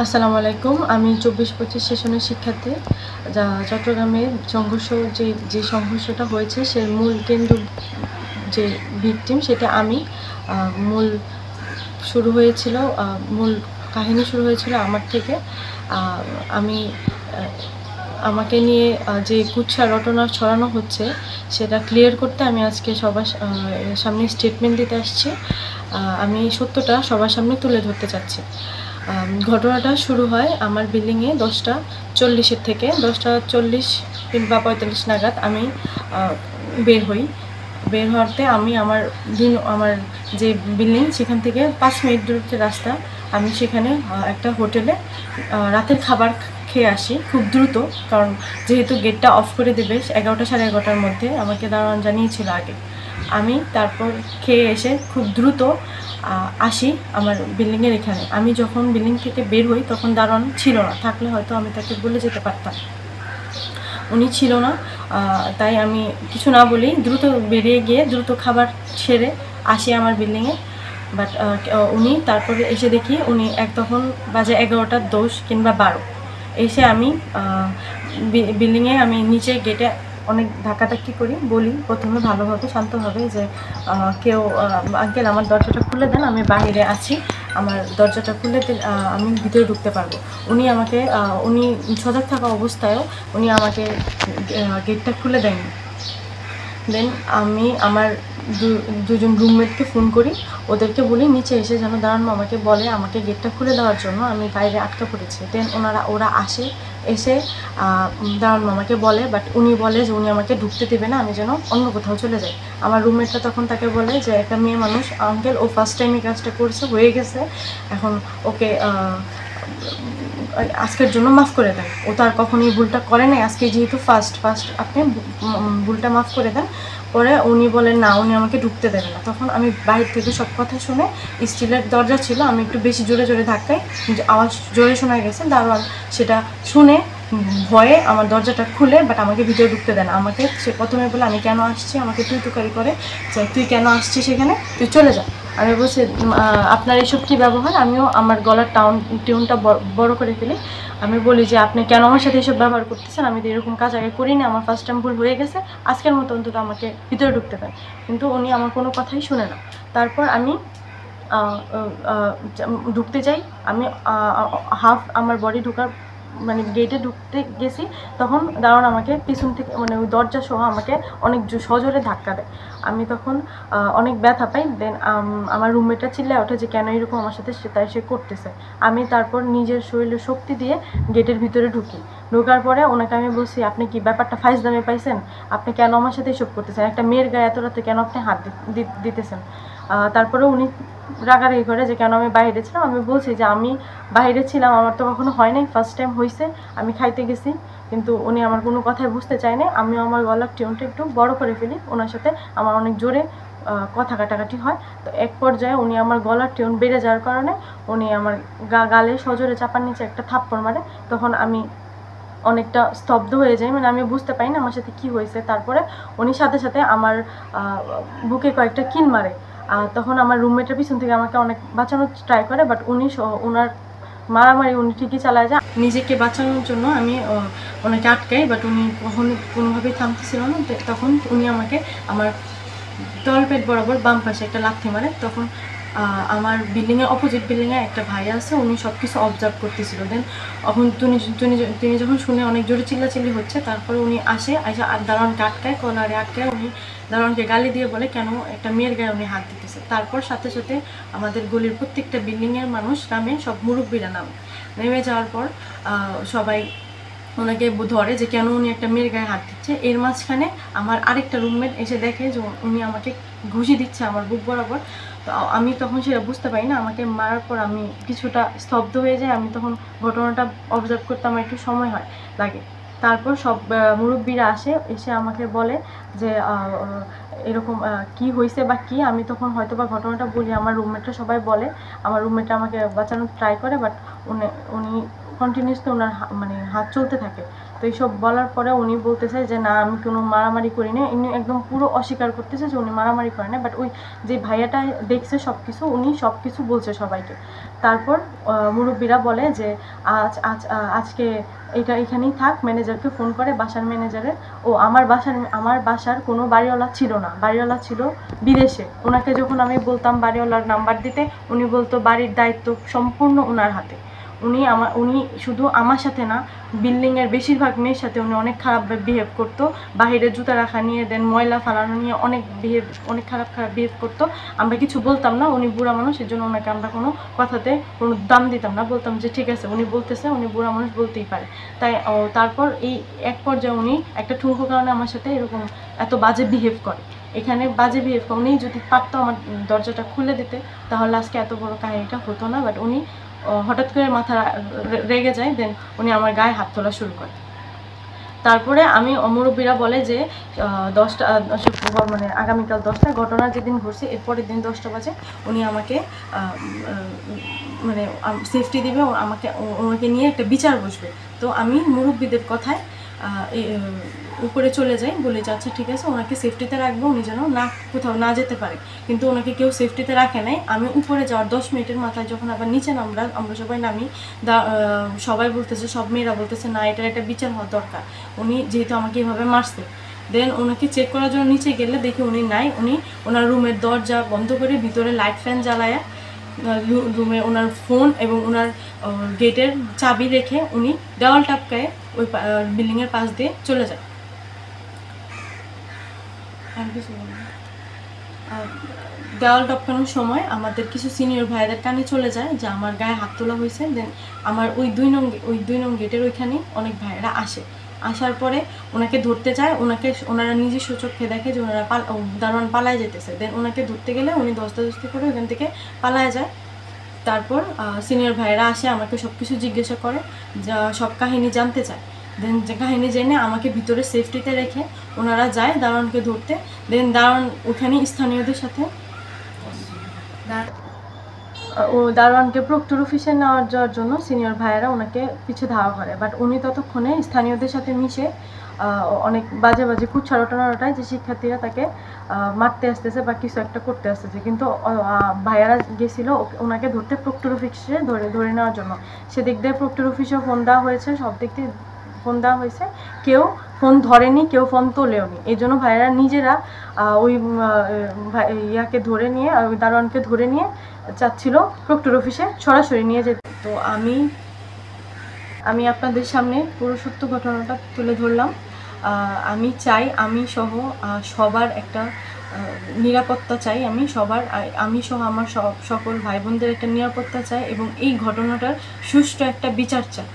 আসসালামু আলাইকুম। আমি ২৪-২৫ সেশনের শিক্ষার্থী। যা চট্টগ্রামের সংঘর্ষ যে সংঘর্ষটা হয়েছে সে মূল কেন্দ্র যে ভিকটিম সেটা আমি। মূল শুরু হয়েছিল মূল কাহিনী শুরু হয়েছিল আমার থেকে। আমি আমাকে নিয়ে যে কুৎসা রটনা ছড়ানো হচ্ছে সেটা ক্লিয়ার করতে আমি আজকে সবার সামনে স্টেটমেন্ট দিতে আসছি। আমি সত্যটা সবার সামনে তুলে ধরতে চাচ্ছি। ঘটনাটা শুরু হয় আমার বিল্ডিংয়ে 10:40 থেকে। 10:40 কিংবা 45 নাগাদ আমি বের হই। বের হওয়াতে আমি আমার যে বিল্ডিং সেখান থেকে 5 মিনিট দূরত্বের রাস্তা। আমি সেখানে একটা হোটেলে রাতের খাবার খেয়ে আসি খুব দ্রুত, কারণ যেহেতু গেটটা অফ করে দেবে 11টা সাড়ে 11টার মধ্যে আমাকে দারোয়ান জানিয়েছিল আগে। আমি তারপর খেয়ে এসে খুব দ্রুত আসি আমার বিল্ডিংয়ের এখানে। আমি যখন বিল্ডিং থেকে বের হই তখন দারোয়ান ছিল না, থাকলে হয়তো আমি তাকে বলে যেতে পারতাম। উনি ছিল না, তাই আমি কিছু না বলেই দ্রুত বেরিয়ে গিয়ে দ্রুত খাবার সেরে আসি আমার বিল্ডিংয়ে। বাট উনি তারপরে এসে দেখি উনি তখন বাজে 11:10 কিংবা 12। এসে আমি বিল্ডিংয়ে আমি নিচে গেটে অনেক ধাক্কাধাক্কি করি, বলি প্রথমে ভালোভাবে শান্তভাবে যে কেউ আঙ্কেল আমার দরজাটা খুলে দেন, আমি বাইরে আছি, আমার দরজাটা খুলে দিন, আমি ভিতরে ঢুকতে পারবো। উনি সজাগ থাকা অবস্থায়ও উনি আমাকে গেটটা খুলে দেননি। দেন আমি আমার দুজন রুমমেটকে ফোন করি, ওদেরকে বলি নিচে এসে যেন দাঁড়ান আমাকে বলে আমাকে গেটটা খুলে দেওয়ার জন্য, আমি বাইরে আটকা পড়েছি। দেন ওরা এসে দাঁড়ান মামাকে বলে, বাট উনি বলে যে উনি আমাকে ঢুকতে দেবে না, আমি যেন অন্য কোথাও চলে যাই। আমার রুমমেটটা তখন তাকে বলে যে একটা মেয়ে মানুষ আঙ্কেল, ও ফার্স্ট টাইম এই কাজটা করছে, হয়ে গেছে, এখন ওকে আজকের জন্য মাফ করে দেন, ও তো আর কখনোই ভুলটা করে নাই, আজকে যেহেতু ফার্স্ট আপনি ভুলটা মাফ করে দেন। পরে উনি বলেন না, উনি আমাকে ঢুকতে দেবে না। তখন আমি বাইরে থেকে সব কথা শুনে, স্টিলের দরজা ছিল, আমি একটু বেশি জোরে জোরে ধাক্কাই, আওয়াজ জোরে শোনা গেছে, দারোয়ান সেটা শুনে ভয়ে আমার দরজাটা খুলে বাট আমাকে ভিতরে ঢুকতে দেন। আমাকে সে প্রথমে বলে আমি কেন আসছি, আমাকে তুই তুকারি করে যে তুই কেন আসছিস সেখানে, তুই চলে যা। আমি বলছি আপনার এসব কী ব্যবহার। আমিও আমার গলার টিউনটা বড় করে ফেলি। আমি বলি যে আপনি কেন আমার সাথে এসব ব্যবহার করতেছেন, আমি তো এরকম কাজ আগে করিনি, আমার ফার্স্ট টাইম ভুল হয়ে গেছে, আজকের মতো অন্তত আমাকে ভিতরে ঢুকতে দেন। কিন্তু উনি আমার কোনো কথাই শুনে না। তারপর আমি ঢুকতে যাই, আমি হাফ আমার বডি ঢোকার মানে গেটে ঢুকতে গেছি, তখন দারোয়ান আমাকে পিছন থেকে মানে ওই দরজা সহ আমাকে অনেক সজোরে ধাক্কা দেয়। আমি তখন অনেক ব্যথা পাই। দেন আমার রুমমেটটা চিল্লায় ওঠে যে কেন এরকম আমার সাথে সে করতেছে। আমি তারপর নিজের শরীরের শক্তি দিয়ে গেটের ভিতরে ঢুকি। ঢোকার পরে ওনাকে আমি বলছি আপনি কি ব্যাপারটা ফাইজলামি পাইছেন, আপনি কেন আমার সাথে এসব করতেছেন, একটা মেয়ের গায়ে এত রাতে কেন আপনি হাত দিতেছেন। তারপরে উনি রাগারাগি করে যে কেন আমি বাইরে ছিলাম। আমি বলছি যে আমি বাইরে ছিলাম, আমার তো কখনো হয় নাই, ফার্স্ট টাইম হয়েছে, আমি খাইতে গেছি। কিন্তু উনি আমার কোনো কথাই বুঝতে চায় না। আমিও আমার গলার টিউনটা একটু বড় করে ফেলি, ওনার সাথে আমার অনেক জোরে কথা কাটাকাটি হয়। তো এক পর্যায়ে উনি আমার গলার টিউন বেড়ে যাওয়ার কারণে উনি আমার গালে সজোরে চাপার নিচে একটা থাপ্পড় মারে। তখন আমি অনেকটা স্তব্ধ হয়ে যাই, মানে আমি বুঝতে পারি না আমার সাথে কী হয়েছে। তারপরে উনি সাথে সাথে আমার বুকে কয়েকটা কিল মারে। তখন আমার রুমমেটের পিছন থেকে আমাকে অনেক বাঁচানোর ট্রাই করে, বাট ওনার মারামারি উনি ঠিকই চালায় যায়। নিজেকে বাঁচানোর জন্য আমি ওনাকে আটকাই, বাট উনি কোনোভাবেই থামতেছিল না। তখন উনি আমাকে আমার তলপেট বরাবর বাম পাশে একটা লাথি মারে। তখন আমার বিল্ডিংয়ের অপোজিট বিল্ডিংয়ে একটা ভাই আছে, উনি সব কিছু অবজার্ভ করতেছিল। দেন এখন তিনি যখন শুনে অনেক জোরে চিল্লাচিল্লি হচ্ছে, তারপরে উনি আসে দারোয়ানকে আটকায়, কলারে আটকায়। উনি দারোয়ানকে গালি দিয়ে বলে কেন একটা মেয়ের গায়ে উনি হাত দিতেছে। তারপর সাথে সাথে আমাদের গলির প্রত্যেকটা বিল্ডিংয়ের মানুষ নামে, সব মুরব্বীরা নেমে যাওয়ার পর সবাই ওনাকে ধরে যে কেন উনি একটা মেয়ের গায়ে হাত দিচ্ছে। এর মাঝখানে আমার আরেকটা রুমমেট এসে দেখে যে উনি আমাকে ঘুষি দিচ্ছে আমার বুক বরাবর। তো আমি তখন সেটা বুঝতে পারি না, আমাকে মারার পর আমি কিছুটা স্তব্ধ হয়ে যাই। আমি তখন ঘটনাটা অবজার্ভ করতে আমার একটু সময় লাগে। তারপর সব মুরব্বীরা এসে আমাকে বলে যে এরকম কি হয়েছে বা কি। আমি তখন হয়তো বা ঘটনাটা বলি, আমার রুমমেটরা সবাই বলে, আমার রুমমেটটা আমাকে বাঁচানোর ট্রাই করে, বাট উনি কন্টিনিউসলি ওনার মানে হাত চলতে থাকে। তো এইসব বলার পরে উনি বলতেছে যে না আমি কোনো মারামারি করি না, উনি একদম পুরো অস্বীকার করতেছে যে উনি মারামারি করে না। বাট ওই যে ভাইয়াটা দেখছে সব কিছু, উনি সব কিছু বলছে সবাইকে। তারপর মুরব্বীরা বলে যে আজকে এটা এখানেই থাক, ম্যানেজারকে ফোন করে, বাসার ম্যানেজারের। ও আমার বাসার কোনো বাড়িওয়ালা ছিল না, বাড়িওয়ালা ছিল বিদেশে। ওনাকে যখন আমি বলতাম বাড়িওয়ালার নাম্বার দিতে, উনি বলতো বাড়ির দায়িত্ব সম্পূর্ণ ওনার হাতে। উনি শুধু আমার সাথে না, বিল্ডিংয়ের বেশিরভাগ মেয়ের সাথে উনি অনেক খারাপ বিহেভ করতো। বাহিরে জুতা রাখা নিয়ে, দেন ময়লা ফালানো নিয়ে অনেক খারাপ বিহেভ করতো। আমরা কিছু বলতাম না, উনি বুড়া মানুষ, এর জন্য ওনাকে আমরা কোনো কথাতে কোনো দাম দিতাম না, বলতাম যে ঠিক আছে উনি বলতেছে, উনি বুড়া মানুষ বলতেই পারে। তাই তারপর এই এক পর্যায়ে উনি একটা ঠুনকো কারণে আমার সাথে এরকম এত বাজে বিহেভ করে। এখানে বাজে বিহেভ করে, উনি যদি পারতো আমার দরজাটা খুলে দিতে তাহলে আজকে এত বড় কাহিনীটা হতো না। বাট উনি হঠাৎ করে মাথা রেগে যায়, দেন উনি আমার গায়ে হাত তোলা শুরু করে। তারপরে আমি মুরব্বীরা বলে যে 10টা মানে আগামীকাল 10টা, ঘটনা যেদিন ঘটছে এর পরের দিন 10টা বাজে উনি আমাকে মানে সেফটি দেবে, ওনাকে নিয়ে একটা বিচার বসবে। তো আমি মুরব্বীদের কথায় উপরে চলে যাই, বলে যে আচ্ছা ঠিক আছে ওনাকে সেফটিতে রাখবো, উনি যেন কোথাও না যেতে পারে। কিন্তু ওনাকে কেউ সেফটিতে রাখে নাই। আমি উপরে যাওয়ার 10 মিনিটের মাথায় যখন আবার নিচে আমরা সবাই নামি, সবাই বলতেছে, সব মেয়েরা বলতেছে না এটার একটা বিচার হওয়া দরকার, উনি যেহেতু আমাকে এভাবে মারছে। দেন ওনাকে চেক করার জন্য নিচে গেলে দেখি উনি নাই। উনি ওনার রুমের দরজা বন্ধ করে ভিতরে লাইট ফ্যান জ্বালায়া রুমে ওনার ফোন এবং ওনার গেটের চাবি রেখে উনি দেওয়াল টাপকায় ওই বিল্ডিংয়ের পাশ দিয়ে চলে যায়। দেওয়াল টপকানোর সময় আমাদের কিছু সিনিয়র ভাইদের কানে চলে যায় যে আমার গায়ে হাত তোলা হয়েছে। দেন আমার ওই 2 নং গেটের ওইখানে অনেক ভাইয়েরা আসার পরে ওনাকে ধরতে যায়। ওনারা নিজস্ব চোখে দেখে যে ওনারা দারোয়ান পালায় যেতেছে। দেন ওনাকে ধরতে গেলে উনি দস্তাদস্তি করে ওইখান থেকে পালায় যায়। তারপর সিনিয়র ভাইয়েরা আসে, আমাকে সব কিছু জিজ্ঞাসা করে, সব কাহিনী জানতে চায়। দেন যে কাহিনী জেনে আমাকে ভিতরে সেফটিতে রেখে ওনারা যায় দারোয়ানকে ধরতে। দেন দারোয়ান ওখানে স্থানীয়দের সাথে দারোয়ানকে প্রক্টর অফিসে যাওয়ার জন্য সিনিয়র ভাইয়েরা ওনাকে পিছে ধাওয়া করে। বাট উনি ততক্ষণে স্থানীয়দের সাথে মিশে অনেক বাজে কুচ্ছারোটানোটায় যে শিক্ষার্থীরা তাকে মারতে আসতেছে বা কিছু একটা করতে আসতেছে। কিন্তু ভাইয়ারা গেছিলো ওনাকে ধরতে প্রক্টর অফিসে ধরে নেওয়ার জন্য। সেদিক দিয়ে প্রক্টর অফিসেও ফোন দেওয়া হয়েছে, সব দিক দিয়ে ফোন দেওয়া হয়েছে, কেউ ফোন ধরেনি, কেউ ফোন তোলেও নি। এই জন্য ভাইয়েরা নিজেরা ওই ইয়াকে ধরে নিয়ে, ওই দারোয়ানকে ধরে নিয়ে চাচ্ছিল প্রক্টর অফিসে সরাসরি নিয়ে যেতে। তো আমি আপনাদের সামনে পুরো সত্য ঘটনাটা তুলে ধরলাম। আমি চাই আমি সহ সবার একটা নিরাপত্তা চাই, আমি সহ আমার সকল ভাই বোনদের একটা নিরাপত্তা চাই এবং এই ঘটনাটার সুষ্ঠু একটা বিচার চাই।